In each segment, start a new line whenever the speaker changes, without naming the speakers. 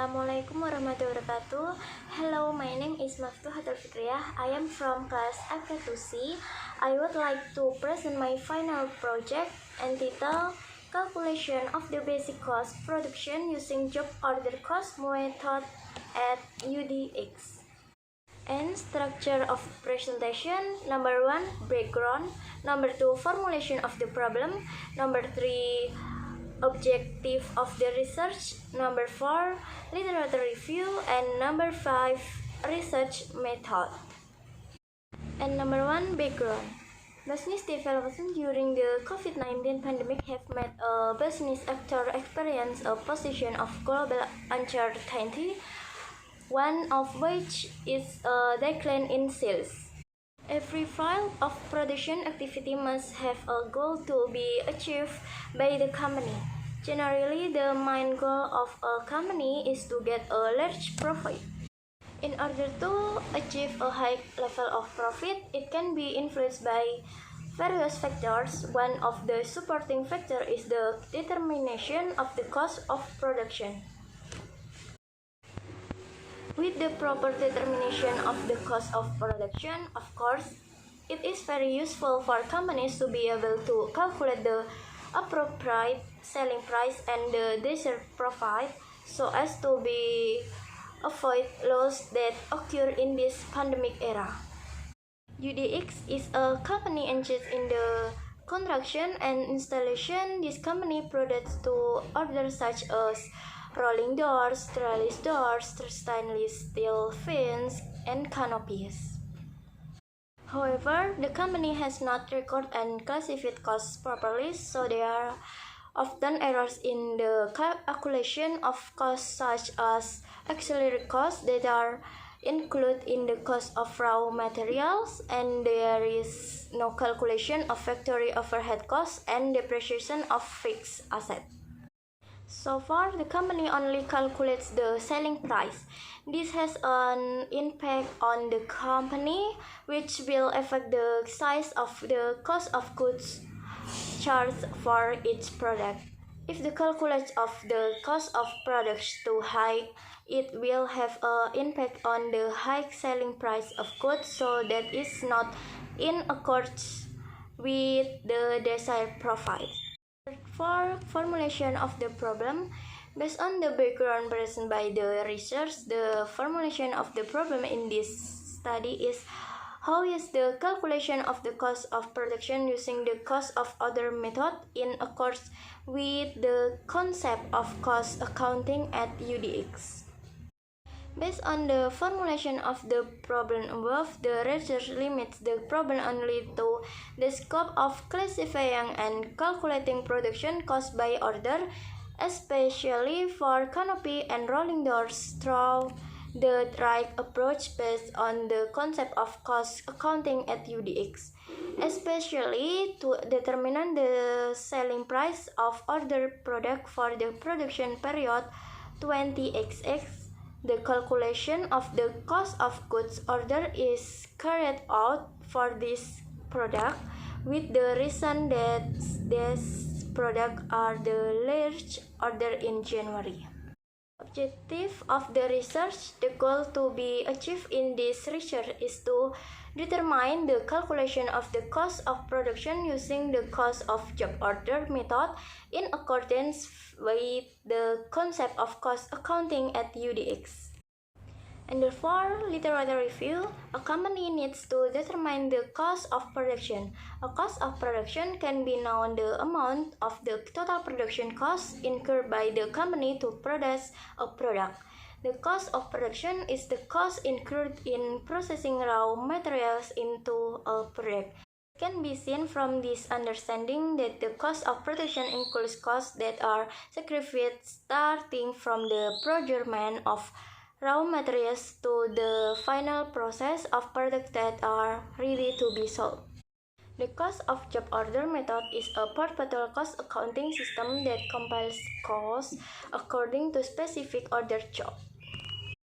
Assalamualaikum warahmatullahi wabarakatuh. Hello, my name is Maftuhatul Fikriyah. I am from class FK2C. I would like to present my final project entitled Calculation of the Basic Cost Production using Job Order Cost Method at UDX. And structure of presentation: number 1, background; number 2, formulation of the problem; number 3, objective of the research; number 4, literature review; and number 5, research method. And number 1, background. Business development during the COVID-19 pandemic have made a business actor experience a position of global uncertainty, one of which is a decline in sales. Every field of production activity must have a goal to be achieved by the company. Generally, the main goal of a company is to get a large profit. In order to achieve a high level of profit, it can be influenced by various factors. One of the supporting factors is the determination of the cost of production. With the proper determination of the cost of production, of course, it is very useful for companies to be able to calculate the appropriate selling price and the desired profit so as to avoid loss that occur in this pandemic era. UDX is a company engaged in the construction and installation. This company products to orders such as rolling doors, trellis doors, stainless steel fence, and canopies. However, the company has not recorded and classified costs properly, so there are often errors in the calculation of costs, such as auxiliary costs that are included in the cost of raw materials, and there is no calculation of factory overhead costs and depreciation of fixed assets. So far, the company only calculates the selling price. This has an impact on the company, which will affect the size of the cost of goods charged for each product. If the calculation of the cost of products too high, it will have an impact on the high selling price of goods, so that is not in accordance with the desired profit. For formulation of the problem, based on the background present by the research, the formulation of the problem in this study is: how is the calculation of the cost of production using the cost of order method in accordance with the concept of cost accounting at UDX? Based on the formulation of the problem above, the research limits the problem only to the scope of classifying and calculating production cost by order, especially for canopy and rolling doors, through the right approach based on the concept of cost accounting at UDX, especially to determine the selling price of order product for the production period 20XX. The calculation of the cost of goods order is carried out for this product with the reason that these products are the large order in January. Objective of the research: the goal to be achieved in this research is to determine the calculation of the cost of production using the cost of job order method in accordance with the concept of cost accounting at UDX. And therefore, literature review: a company needs to determine the cost of production. A cost of production can be known the amount of the total production cost incurred by the company to produce a product. The cost of production is the cost incurred in processing raw materials into a product. It can be seen from this understanding that the cost of production includes costs that are sacrificed starting from the procurement of raw materials to the final process of products that are ready to be sold. The cost of job order method is a perpetual cost accounting system that compiles costs according to specific order job.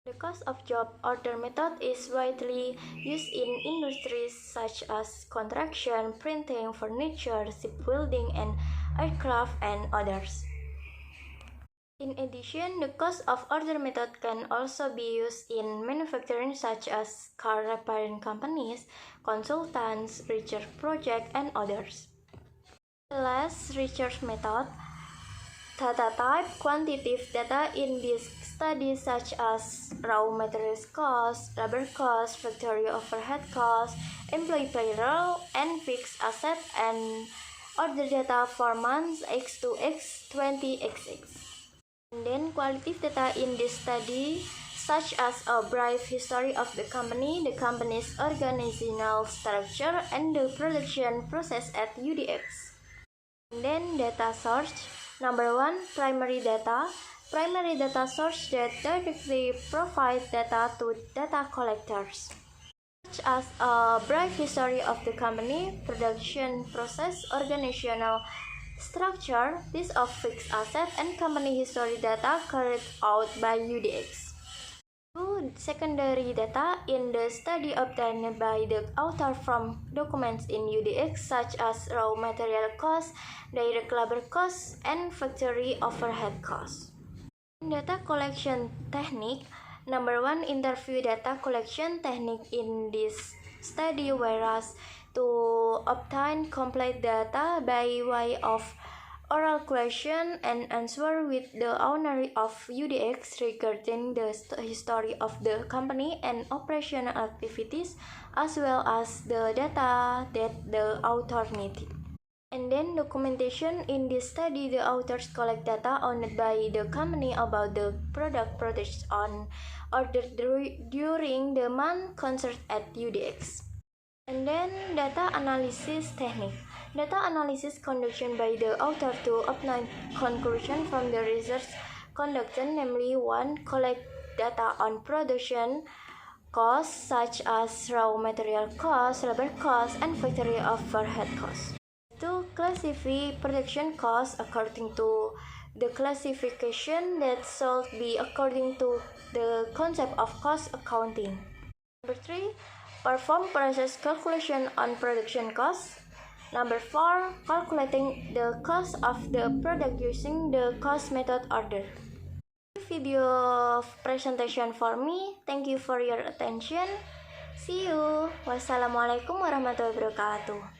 The cost of job order method is widely used in industries such as construction, printing, furniture, shipbuilding, and aircraft, and others. In addition, the cost of order method can also be used in manufacturing, such as car repairing companies, consultants, research projects, and others. The last research method, data type, quantitative data in this study such as raw materials cost, labor cost, factory overhead cost, employee payroll, and fixed asset, and order data for months X2, X20, XX. And then qualitative data in this study, such as a brief history of the company's organizational structure, and the production process at UDX. And then data source. Number 1, primary data. Primary data source that directly provide data to data collectors, such as a brief history of the company, production process, organizational structure, list of fixed assets, and company history data carried out by UDX. 2. Secondary data in the study obtained by the author from documents in UDX, such as raw material costs, direct labor costs, and factory overhead costs. Data collection technique. Number 1, interview data collection technique in this study, whereas to obtain complete data by way of oral question and answer with the owner of UDX regarding the history of the company and operational activities, as well as the data that the author needed. And then documentation. In this study, the authors collect data owned by the company about the product produced on order during the month concerned at UDX. And then data analysis technique. Data analysis conducted by the author to obtain conclusion from the research conducted, namely 1. Collect data on production costs, such as raw material costs, labor costs, and factory overhead costs. 2. Classify production costs according to the classification that should be according to the concept of cost accounting. Number 3. Perform process calculation on production costs. Number 4. Calculating the cost of the product using the cost method order. Video presentation for me. Thank you for your attention. See you. Wassalamualaikum warahmatullahi wabarakatuh.